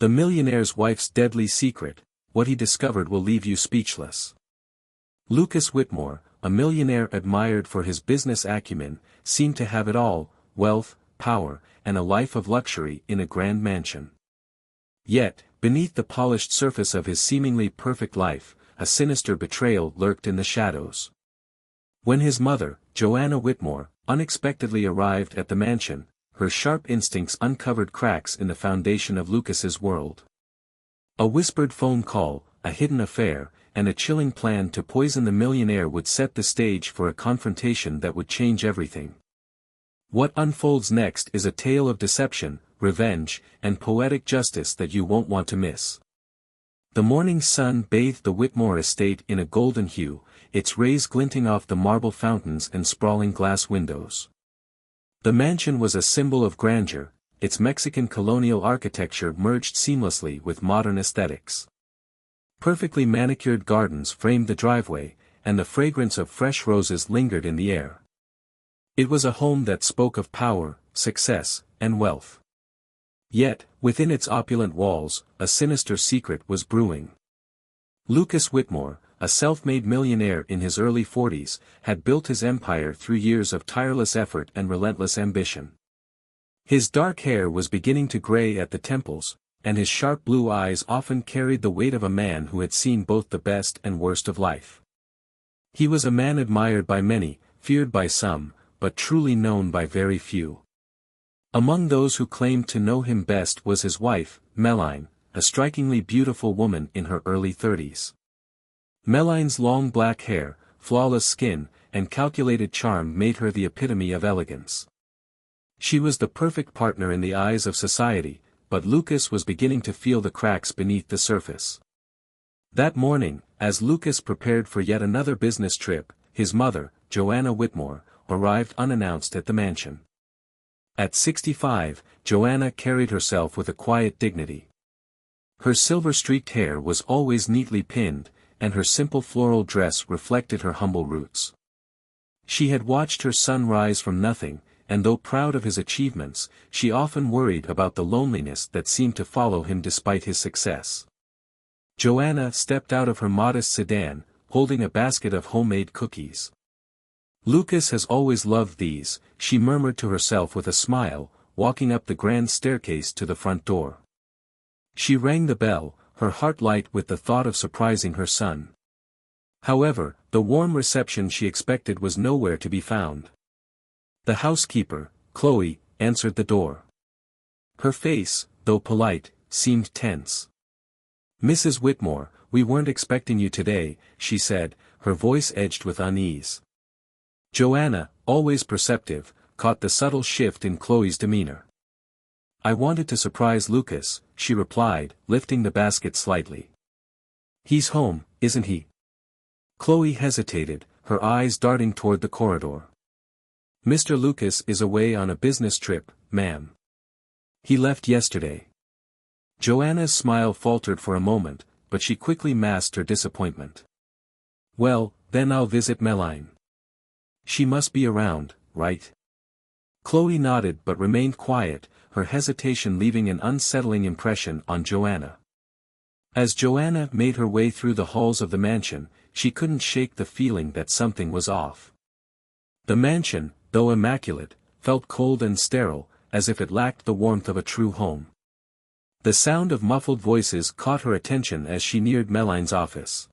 The millionaire's wife's deadly secret, what he discovered will leave you speechless. Lucas Whitmore, a millionaire admired for his business acumen, seemed to have it all: wealth, power, and a life of luxury in a grand mansion. Yet, beneath the polished surface of his seemingly perfect life, a sinister betrayal lurked in the shadows. When his mother, Joanna Whitmore, unexpectedly arrived at the mansion, her sharp instincts uncovered cracks in the foundation of Lucas's world. A whispered phone call, a hidden affair, and a chilling plan to poison the millionaire would set the stage for a confrontation that would change everything. What unfolds next is a tale of deception, revenge, and poetic justice that you won't want to miss. The morning sun bathed the Whitmore estate in a golden hue, its rays glinting off the marble fountains and sprawling glass windows. The mansion was a symbol of grandeur, its Mexican colonial architecture merged seamlessly with modern aesthetics. Perfectly manicured gardens framed the driveway, and the fragrance of fresh roses lingered in the air. It was a home that spoke of power, success, and wealth. Yet, within its opulent walls, a sinister secret was brewing. Lucas Whitmore, a self-made millionaire in his early 40s, had built his empire through years of tireless effort and relentless ambition. His dark hair was beginning to gray at the temples, and his sharp blue eyes often carried the weight of a man who had seen both the best and worst of life. He was a man admired by many, feared by some, but truly known by very few. Among those who claimed to know him best was his wife, Meline, a strikingly beautiful woman in her early 30s. Meline's long black hair, flawless skin, and calculated charm made her the epitome of elegance. She was the perfect partner in the eyes of society, but Lucas was beginning to feel the cracks beneath the surface. That morning, as Lucas prepared for yet another business trip, his mother, Joanna Whitmore, arrived unannounced at the mansion. At 65, Joanna carried herself with a quiet dignity. Her silver-streaked hair was always neatly pinned, and her simple floral dress reflected her humble roots. She had watched her son rise from nothing, and though proud of his achievements, she often worried about the loneliness that seemed to follow him despite his success. Joanna stepped out of her modest sedan, holding a basket of homemade cookies. "Lucas has always loved these," she murmured to herself with a smile, walking up the grand staircase to the front door. She rang the bell, her heart light with the thought of surprising her son. However, the warm reception she expected was nowhere to be found. The housekeeper, Chloe, answered the door. Her face, though polite, seemed tense. "Mrs. Whitmore, we weren't expecting you today," she said, her voice edged with unease. Joanna, always perceptive, caught the subtle shift in Chloe's demeanor. "I wanted to surprise Lucas," she replied, lifting the basket slightly. "He's home, isn't he?" Chloe hesitated, her eyes darting toward the corridor. "Mr. Lucas is away on a business trip, ma'am. He left yesterday." Joanna's smile faltered for a moment, but she quickly masked her disappointment. "Well, then I'll visit Meline. She must be around, right?" Chloe nodded but remained quiet, her hesitation leaving an unsettling impression on Joanna. As Joanna made her way through the halls of the mansion, she couldn't shake the feeling that something was off. The mansion, though immaculate, felt cold and sterile, as if it lacked the warmth of a true home. The sound of muffled voices caught her attention as she neared Meline's office.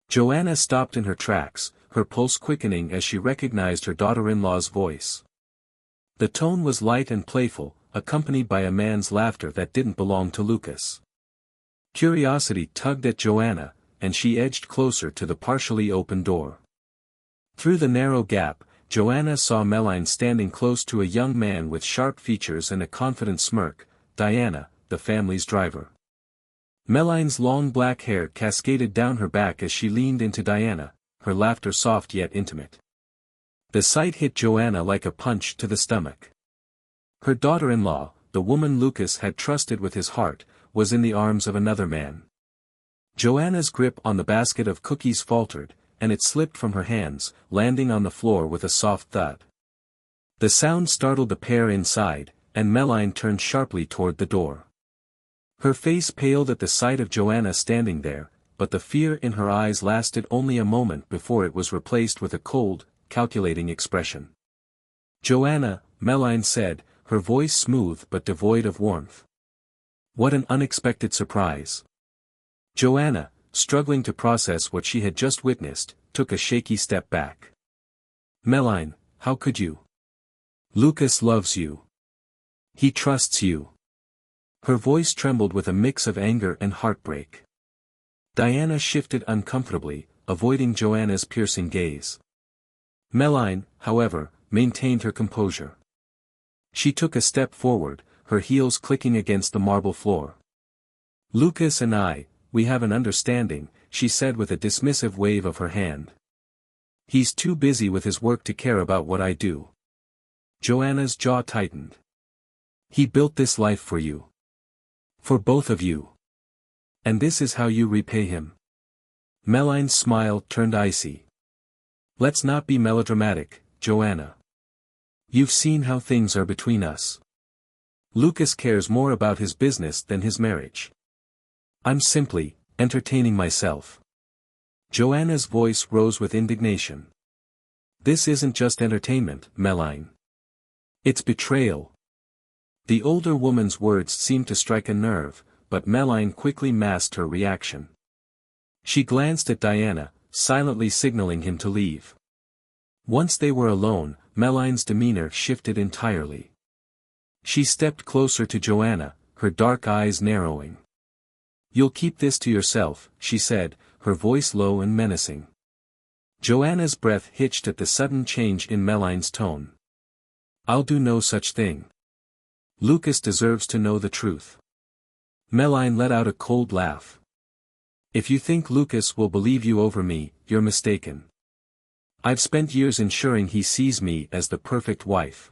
Joanna stopped in her tracks, her pulse quickening as she recognized her daughter-in-law's voice. The tone was light and playful, accompanied by a man's laughter that didn't belong to Lucas. Curiosity tugged at Joanna, and she edged closer to the partially open door. Through the narrow gap, Joanna saw Meline standing close to a young man with sharp features and a confident smirk, Diana, the family's driver. Meline's long black hair cascaded down her back as she leaned into Diana, her laughter soft yet intimate. The sight hit Joanna like a punch to the stomach. Her daughter-in-law, the woman Lucas had trusted with his heart, was in the arms of another man. Joanna's grip on the basket of cookies faltered, and it slipped from her hands, landing on the floor with a soft thud. The sound startled the pair inside, and Meline turned sharply toward the door. Her face paled at the sight of Joanna standing there, but the fear in her eyes lasted only a moment before it was replaced with a cold, calculating expression. "Joanna," Meline said, her voice smooth but devoid of warmth. What an unexpected surprise. Joanna, struggling to process what she had just witnessed, took a shaky step back. "Meline, how could you? Lucas loves you. He trusts you." Her voice trembled with a mix of anger and heartbreak. Diana shifted uncomfortably, avoiding Joanna's piercing gaze. Meline, however, maintained her composure. She took a step forward, her heels clicking against the marble floor. "Lucas and we have an understanding," she said with a dismissive wave of her hand. "He's too busy with his work to care about what I do." Joanna's jaw tightened. "He built this life for you. For both of you. And this is how you repay him?" Meline's smile turned icy. "Let's not be melodramatic, Joanna. You've seen how things are between us. Lucas cares more about his business than his marriage. I'm simply entertaining myself." Joanna's voice rose with indignation. "This isn't just entertainment, Meline. It's betrayal." The older woman's words seemed to strike a nerve, but Meline quickly masked her reaction. She glanced at Diana, silently signaling him to leave. Once they were alone, Meline's demeanor shifted entirely. She stepped closer to Joanna, her dark eyes narrowing. "You'll keep this to yourself," she said, her voice low and menacing. Joanna's breath hitched at the sudden change in Meline's tone. "I'll do no such thing. Lucas deserves to know the truth." Meline let out a cold laugh. "If you think Lucas will believe you over me, you're mistaken. I've spent years ensuring he sees me as the perfect wife.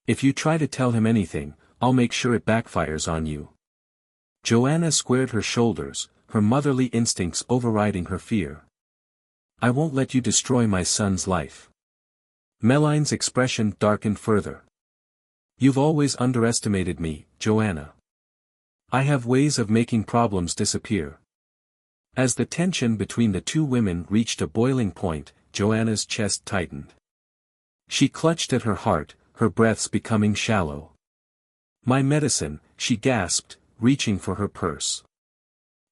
If you try to tell him anything, I'll make sure it backfires on you." Joanna squared her shoulders, her motherly instincts overriding her fear. "I won't let you destroy my son's life." Meline's expression darkened further. "You've always underestimated me, Joanna. I have ways of making problems disappear." As the tension between the two women reached a boiling point, Joanna's chest tightened. She clutched at her heart, her breaths becoming shallow. "My medicine," she gasped, reaching for her purse.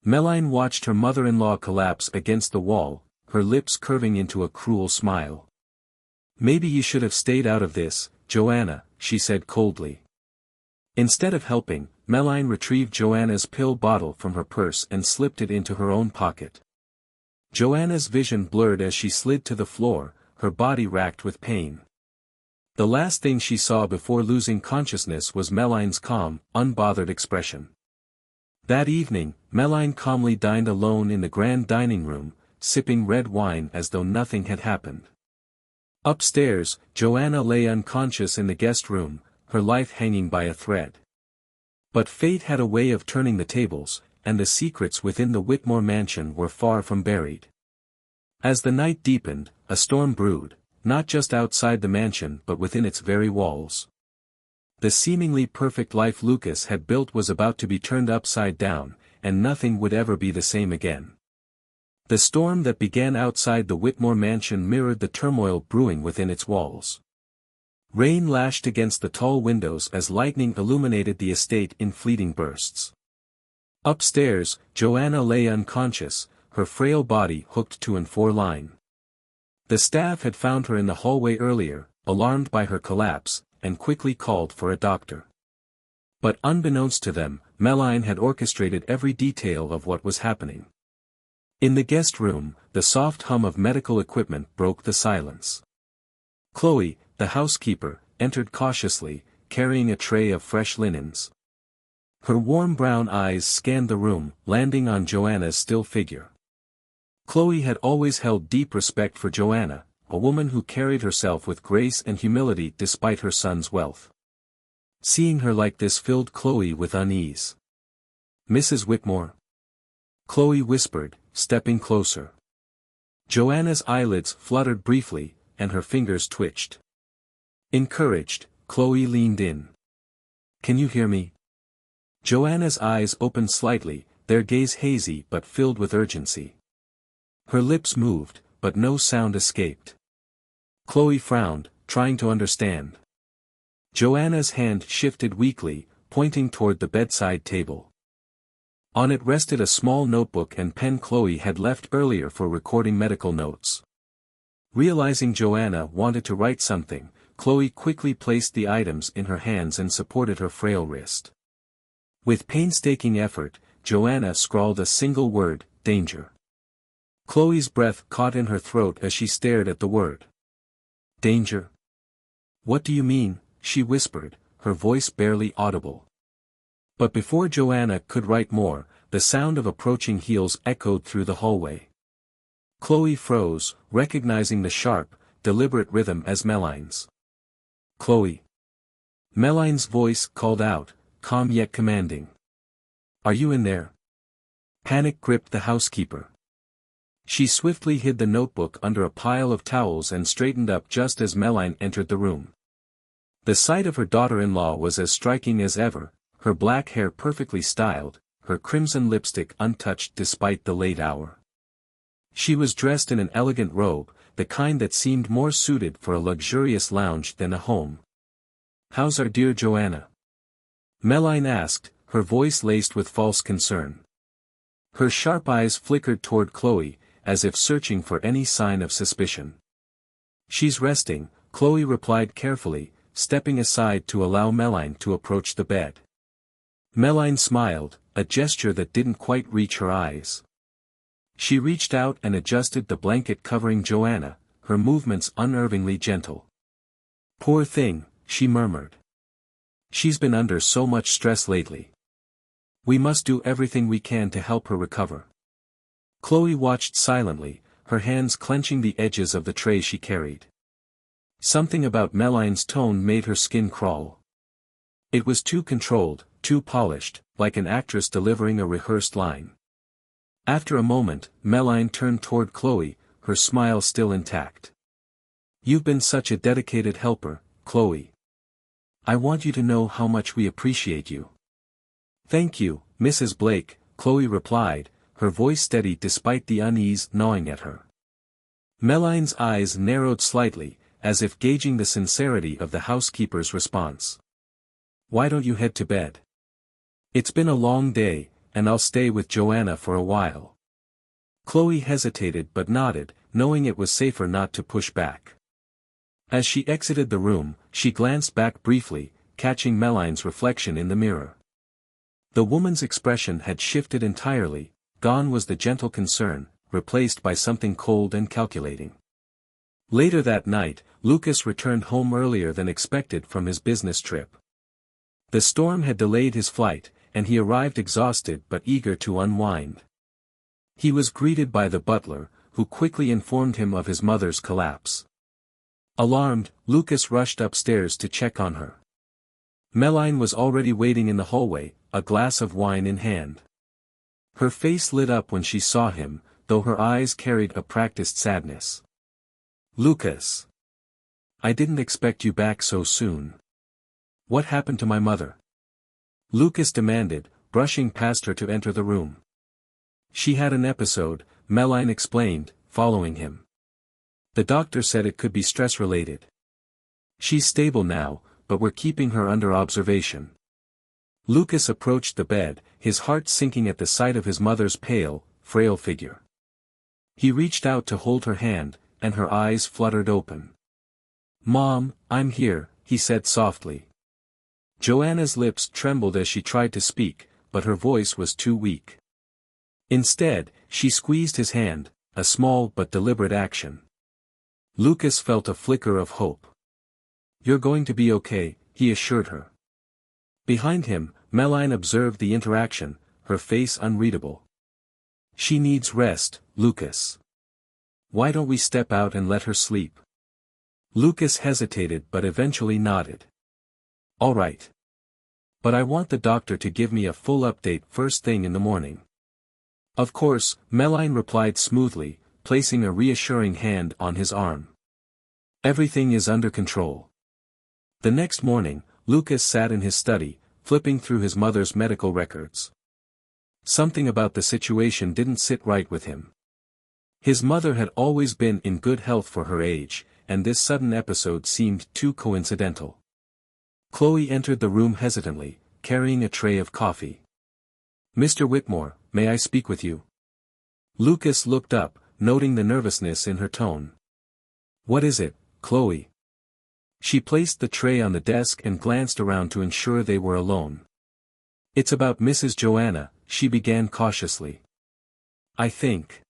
Meline watched her mother-in-law collapse against the wall, her lips curving into a cruel smile. "Maybe you should have stayed out of this, Joanna," she said coldly. Instead of helping, Meline retrieved Joanna's pill bottle from her purse and slipped it into her own pocket. Joanna's vision blurred as she slid to the floor, her body racked with pain. The last thing she saw before losing consciousness was Meline's calm, unbothered expression. That evening, Meline calmly dined alone in the grand dining room, sipping red wine as though nothing had happened. Upstairs, Joanna lay unconscious in the guest room, her life hanging by a thread. But fate had a way of turning the tables, and the secrets within the Whitmore mansion were far from buried. As the night deepened, a storm brewed, not just outside the mansion but within its very walls. The seemingly perfect life Lucas had built was about to be turned upside down, and nothing would ever be the same again. The storm that began outside the Whitmore mansion mirrored the turmoil brewing within its walls. Rain lashed against the tall windows as lightning illuminated the estate in fleeting bursts. Upstairs, Joanna lay unconscious, her frail body hooked to an line. The staff had found her in the hallway earlier, alarmed by her collapse, and quickly called for a doctor. But unbeknownst to them, Meline had orchestrated every detail of what was happening. In the guest room, the soft hum of medical equipment broke the silence. Chloe, the housekeeper, entered cautiously, carrying a tray of fresh linens. Her warm brown eyes scanned the room, landing on Joanna's still figure. Chloe had always held deep respect for Joanna, a woman who carried herself with grace and humility despite her son's wealth. Seeing her like this filled Chloe with unease. "Mrs. Whitmore?" Chloe whispered, stepping closer. Joanna's eyelids fluttered briefly, and her fingers twitched. Encouraged, Chloe leaned in. "Can you hear me?" Joanna's eyes opened slightly, their gaze hazy but filled with urgency. Her lips moved, but no sound escaped. Chloe frowned, trying to understand. Joanna's hand shifted weakly, pointing toward the bedside table. On it rested a small notebook and pen Chloe had left earlier for recording medical notes. Realizing Joanna wanted to write something, Chloe quickly placed the items in her hands and supported her frail wrist. With painstaking effort, Joanna scrawled a single word, danger. Chloe's breath caught in her throat as she stared at the word. Danger? What do you mean? She whispered, her voice barely audible. But before Joanna could write more, the sound of approaching heels echoed through the hallway. Chloe froze, recognizing the sharp, deliberate rhythm as Meline's. Chloe. Meline's voice called out, calm yet commanding. Are you in there? Panic gripped the housekeeper. She swiftly hid the notebook under a pile of towels and straightened up just as Meline entered the room. The sight of her daughter-in-law was as striking as ever, her black hair perfectly styled, her crimson lipstick untouched despite the late hour. She was dressed in an elegant robe, the kind that seemed more suited for a luxurious lounge than a home. How's our dear Joanna? Meline asked, her voice laced with false concern. Her sharp eyes flickered toward Chloe, as if searching for any sign of suspicion. She's resting, Chloe replied carefully, stepping aside to allow Meline to approach the bed. Meline smiled, a gesture that didn't quite reach her eyes. She reached out and adjusted the blanket covering Joanna, her movements unnervingly gentle. Poor thing, she murmured. She's been under so much stress lately. We must do everything we can to help her recover. Chloe watched silently, her hands clenching the edges of the tray she carried. Something about Meline's tone made her skin crawl. It was too controlled, too polished, like an actress delivering a rehearsed line. After a moment, Meline turned toward Chloe, her smile still intact. You've been such a dedicated helper, Chloe. I want you to know how much we appreciate you. Thank you, Mrs. Blake, Chloe replied, her voice steady despite the unease gnawing at her. Meline's eyes narrowed slightly, as if gauging the sincerity of the housekeeper's response. Why don't you head to bed? It's been a long day, and I'll stay with Joanna for a while. Chloe hesitated but nodded, knowing it was safer not to push back. As she exited the room, she glanced back briefly, catching Meline's reflection in the mirror. The woman's expression had shifted entirely, gone was the gentle concern, replaced by something cold and calculating. Later that night, Lucas returned home earlier than expected from his business trip. The storm had delayed his flight, and he arrived exhausted but eager to unwind. He was greeted by the butler, who quickly informed him of his mother's collapse. Alarmed, Lucas rushed upstairs to check on her. Meline was already waiting in the hallway, a glass of wine in hand. Her face lit up when she saw him, though her eyes carried a practiced sadness. Lucas. I didn't expect you back so soon. What happened to my mother? Lucas demanded, brushing past her to enter the room. She had an episode, Meline explained, following him. The doctor said it could be stress-related. She's stable now, but we're keeping her under observation. Lucas approached the bed, his heart sinking at the sight of his mother's pale, frail figure. He reached out to hold her hand, and her eyes fluttered open. Mom, I'm here, he said softly. Joanna's lips trembled as she tried to speak, but her voice was too weak. Instead, she squeezed his hand, a small but deliberate action. Lucas felt a flicker of hope. You're going to be okay, he assured her. Behind him, Meline observed the interaction, her face unreadable. She needs rest, Lucas. Why don't we step out and let her sleep? Lucas hesitated but eventually nodded. All right. But I want the doctor to give me a full update first thing in the morning. Of course, Meline replied smoothly, placing a reassuring hand on his arm. Everything is under control. The next morning, Lucas sat in his study, flipping through his mother's medical records. Something about the situation didn't sit right with him. His mother had always been in good health for her age, and this sudden episode seemed too coincidental. Chloe entered the room hesitantly, carrying a tray of coffee. "Mr. Whitmore, may I speak with you?" Lucas looked up, noting the nervousness in her tone. "What is it, Chloe?" She placed the tray on the desk and glanced around to ensure they were alone. "It's about Mrs. Joanna," she began cautiously. I think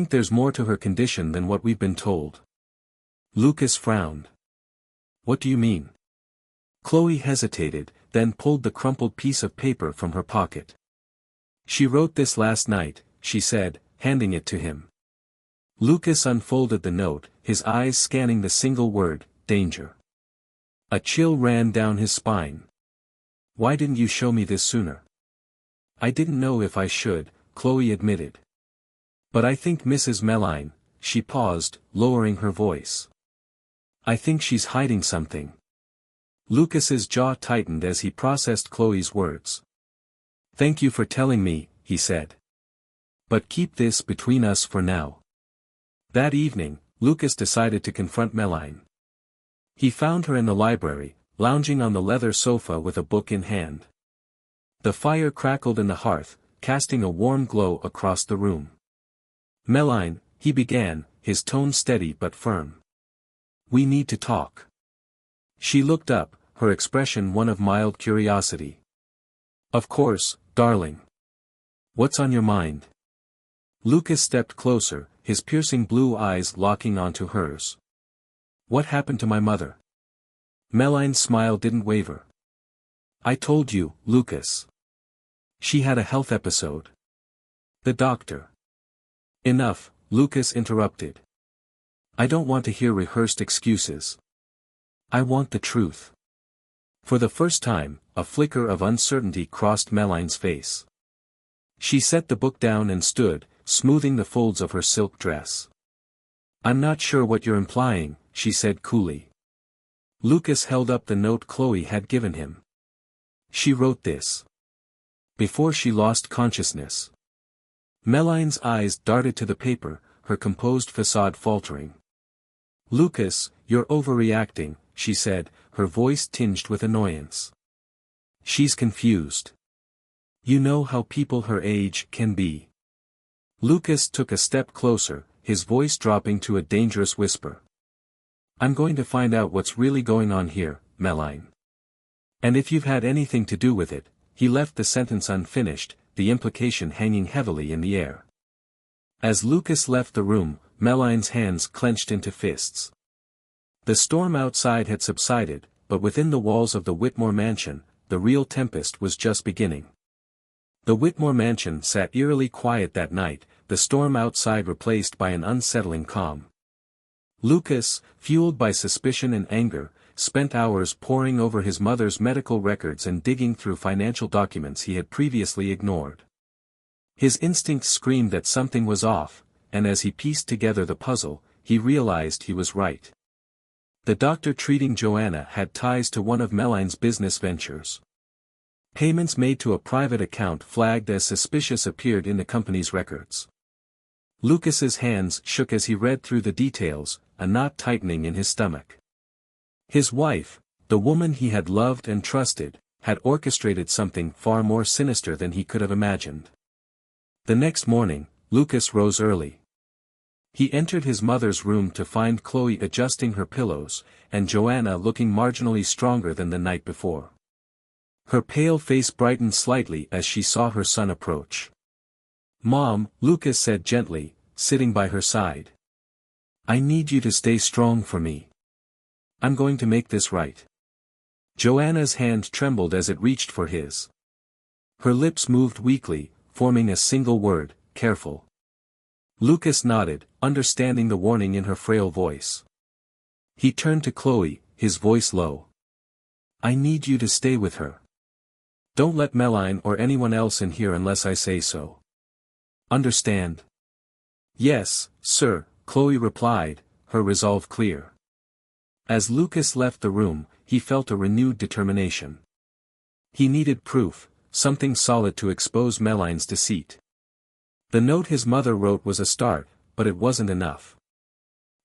there's more to her condition than what we've been told." Lucas frowned. "What do you mean?" Chloe hesitated, then pulled the crumpled piece of paper from her pocket. "She wrote this last night," she said, handing it to him. Lucas unfolded the note, his eyes scanning the single word, danger. A chill ran down his spine. "Why didn't you show me this sooner?" "I didn't know if I should," Chloe admitted. "But I think Mrs. Meline," she paused, lowering her voice. "I think she's hiding something." Lucas's jaw tightened as he processed Chloe's words. "Thank you for telling me," he said. "But keep this between us for now." That evening, Lucas decided to confront Meline. He found her in the library, lounging on the leather sofa with a book in hand. The fire crackled in the hearth, casting a warm glow across the room. "Meline," he began, his tone steady but firm. "We need to talk." She looked up, her expression one of mild curiosity. "Of course, darling. What's on your mind?" Lucas stepped closer, his piercing blue eyes locking onto hers. "What happened to my mother?" Meline's smile didn't waver. "I told you, Lucas. She had a health episode." "The doctor." "Enough," Lucas interrupted. "I don't want to hear rehearsed excuses. I want the truth." For the first time, a flicker of uncertainty crossed Meline's face. She set the book down and stood, smoothing the folds of her silk dress. "I'm not sure what you're implying," she said coolly. Lucas held up the note Chloe had given him. "She wrote this before she lost consciousness." Meline's eyes darted to the paper, her composed facade faltering. "Lucas, you're overreacting," she said, her voice tinged with annoyance. "She's confused. You know how people her age can be." Lucas took a step closer, his voice dropping to a dangerous whisper. "I'm going to find out what's really going on here, Meline. And if you've had anything to do with it." He left the sentence unfinished, the implication hanging heavily in the air. As Lucas left the room, Meline's hands clenched into fists. The storm outside had subsided, but within the walls of the Whitmore mansion, the real tempest was just beginning. The Whitmore mansion sat eerily quiet that night, the storm outside replaced by an unsettling calm. Lucas, fueled by suspicion and anger, spent hours poring over his mother's medical records and digging through financial documents he had previously ignored. His instincts screamed that something was off, and as he pieced together the puzzle, he realized he was right. The doctor treating Joanna had ties to one of Meline's business ventures. Payments made to a private account flagged as suspicious appeared in the company's records. Lucas's hands shook as he read through the details, a knot tightening in his stomach. His wife, the woman he had loved and trusted, had orchestrated something far more sinister than he could have imagined. The next morning, Lucas rose early. He entered his mother's room to find Chloe adjusting her pillows, and Joanna looking marginally stronger than the night before. Her pale face brightened slightly as she saw her son approach. "Mom," Lucas said gently, sitting by her side. "I need you to stay strong for me. I'm going to make this right." Joanna's hand trembled as it reached for his. Her lips moved weakly, forming a single word, "careful." Lucas nodded, understanding the warning in her frail voice. He turned to Chloe, his voice low. "I need you to stay with her. Don't let Meline or anyone else in here unless I say so. Understand?" "Yes, sir," Chloe replied, her resolve clear. As Lucas left the room, he felt a renewed determination. He needed proof, something solid to expose Meline's deceit. The note his mother wrote was a start, but it wasn't enough.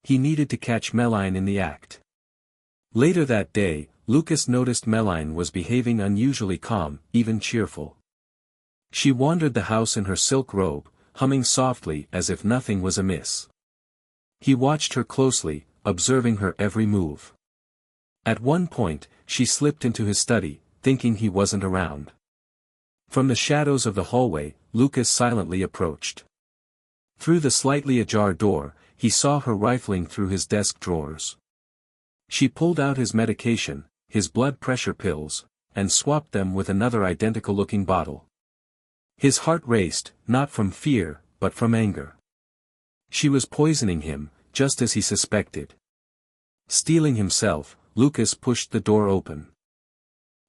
He needed to catch Meline in the act. Later that day, Lucas noticed Meline was behaving unusually calm, even cheerful. She wandered the house in her silk robe, humming softly as if nothing was amiss. He watched her closely, observing her every move. At one point, she slipped into his study, thinking he wasn't around. From the shadows of the hallway, Lucas silently approached. Through the slightly ajar door, he saw her rifling through his desk drawers. She pulled out his medication, his blood pressure pills, and swapped them with another identical-looking bottle. His heart raced, not from fear, but from anger. She was poisoning him, just as he suspected. Steeling himself, Lucas pushed the door open.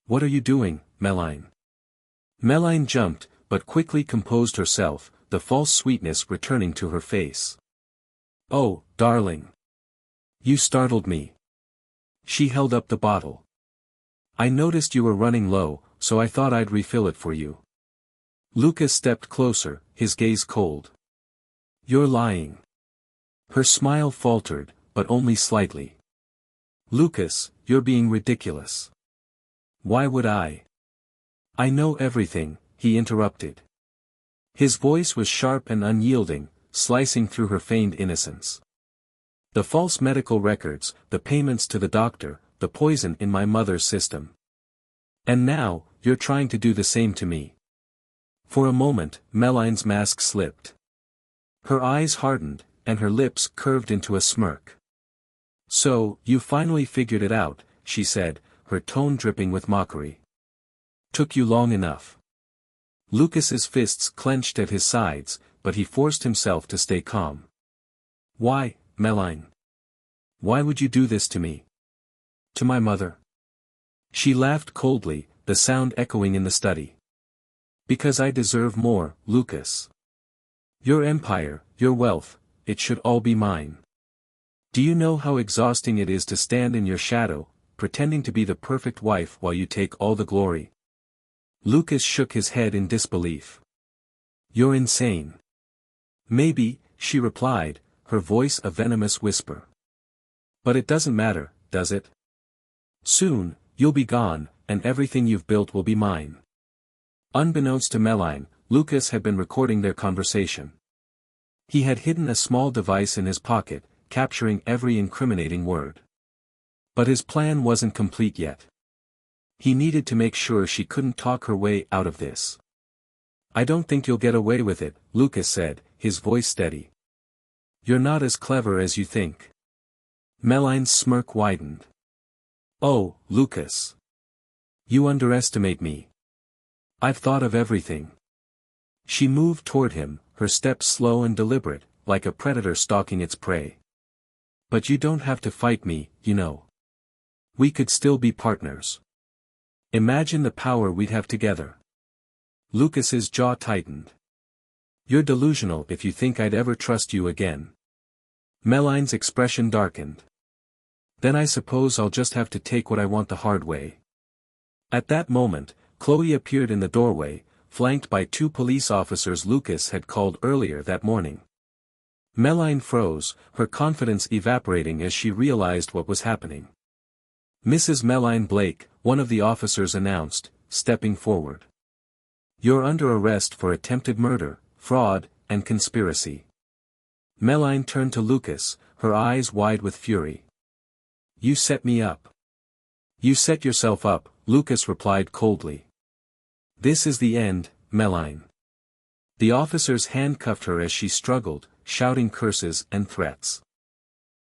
"What are you doing, Meline?" Meline jumped, but quickly composed herself, the false sweetness returning to her face. "Oh, darling. You startled me." She held up the bottle. "I noticed you were running low, so I thought I'd refill it for you." Lucas stepped closer, his gaze cold. "You're lying." Her smile faltered, but only slightly. "Lucas, you're being ridiculous." "Why would I?" "I know everything," he interrupted. His voice was sharp and unyielding, slicing through her feigned innocence. "The false medical records, the payments to the doctor, the poison in my mother's system. And now, you're trying to do the same to me." For a moment, Meline's mask slipped. Her eyes hardened, and her lips curved into a smirk. "So, you finally figured it out," she said, her tone dripping with mockery. "Took you long enough." Lucas's fists clenched at his sides, but he forced himself to stay calm. "Why, Meline? Why would you do this to me? To my mother?" She laughed coldly, the sound echoing in the study. "Because I deserve more, Lucas. Your empire, your wealth, it should all be mine. Do you know how exhausting it is to stand in your shadow, pretending to be the perfect wife while you take all the glory?" Lucas shook his head in disbelief. "You're insane." "Maybe," she replied, her voice a venomous whisper. "But it doesn't matter, does it? Soon, you'll be gone, and everything you've built will be mine." Unbeknownst to Meline, Lucas had been recording their conversation. He had hidden a small device in his pocket, capturing every incriminating word. But his plan wasn't complete yet. He needed to make sure she couldn't talk her way out of this. "I don't think you'll get away with it," Lucas said, his voice steady. "You're not as clever as you think." Meline's smirk widened. "Oh, Lucas. You underestimate me. I've thought of everything." She moved toward him, her steps slow and deliberate, like a predator stalking its prey. "But you don't have to fight me, you know. We could still be partners. Imagine the power we'd have together." Lucas's jaw tightened. "You're delusional if you think I'd ever trust you again." Meline's expression darkened. "Then I suppose I'll just have to take what I want the hard way." At that moment, Chloe appeared in the doorway, flanked by 2 police officers Lucas had called earlier that morning. Meline froze, her confidence evaporating as she realized what was happening. "Mrs. Meline Blake," one of the officers announced, stepping forward. "You're under arrest for attempted murder, fraud, and conspiracy." Meline turned to Lucas, her eyes wide with fury. "You set me up." "You set yourself up," Lucas replied coldly. "This is the end, Meline." The officers handcuffed her as she struggled, shouting curses and threats.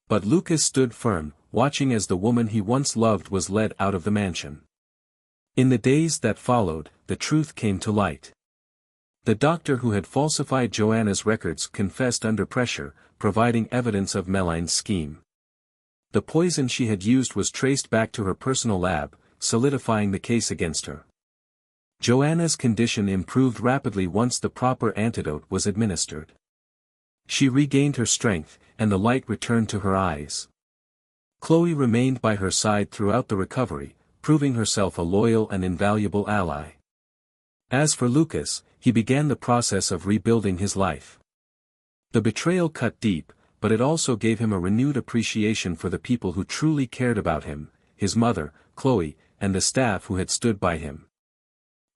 But Lucas stood firm, watching as the woman he once loved was led out of the mansion. In the days that followed, the truth came to light. The doctor who had falsified Joanna's records confessed under pressure, providing evidence of Meline's scheme. The poison she had used was traced back to her personal lab, solidifying the case against her. Joanna's condition improved rapidly once the proper antidote was administered. She regained her strength, and the light returned to her eyes. Chloe remained by her side throughout the recovery, proving herself a loyal and invaluable ally. As for Lucas, he began the process of rebuilding his life. The betrayal cut deep, but it also gave him a renewed appreciation for the people who truly cared about him, his mother, Chloe, and the staff who had stood by him.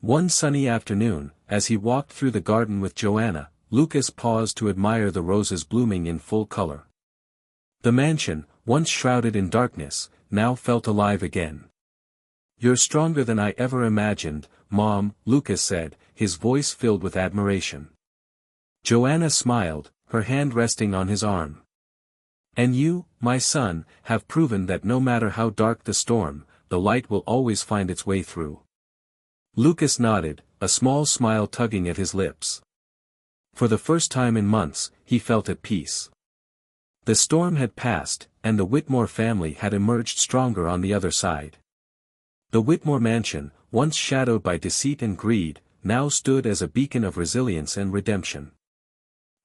One sunny afternoon, as he walked through the garden with Joanna, Lucas paused to admire the roses blooming in full color. The mansion, once shrouded in darkness, now felt alive again. "You're stronger than I ever imagined, Mom," Lucas said, his voice filled with admiration. Joanna smiled, her hand resting on his arm. "And you, my son, have proven that no matter how dark the storm, the light will always find its way through." Lucas nodded, a small smile tugging at his lips. For the first time in months, he felt at peace. The storm had passed, and the Whitmore family had emerged stronger on the other side. The Whitmore mansion, once shadowed by deceit and greed, now stood as a beacon of resilience and redemption.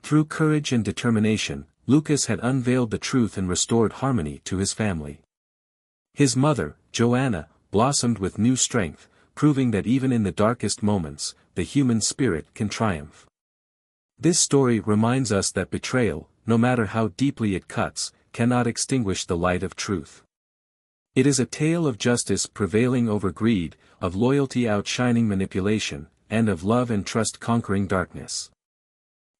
Through courage and determination, Lucas had unveiled the truth and restored harmony to his family. His mother, Joanna, blossomed with new strength, proving that even in the darkest moments, the human spirit can triumph. This story reminds us that betrayal, no matter how deeply it cuts, cannot extinguish the light of truth. It is a tale of justice prevailing over greed, of loyalty outshining manipulation, and of love and trust conquering darkness.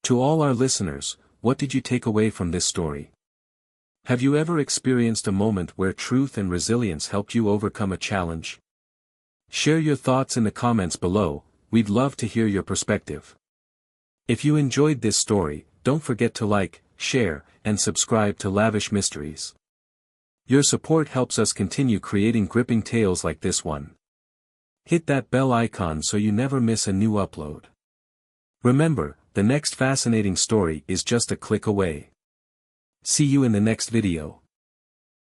To all our listeners, what did you take away from this story? Have you ever experienced a moment where truth and resilience helped you overcome a challenge? Share your thoughts in the comments below, we'd love to hear your perspective. If you enjoyed this story, don't forget to like, share, and subscribe to Lavish Mysteries. Your support helps us continue creating gripping tales like this one. Hit that bell icon so you never miss a new upload. Remember, the next fascinating story is just a click away. See you in the next video.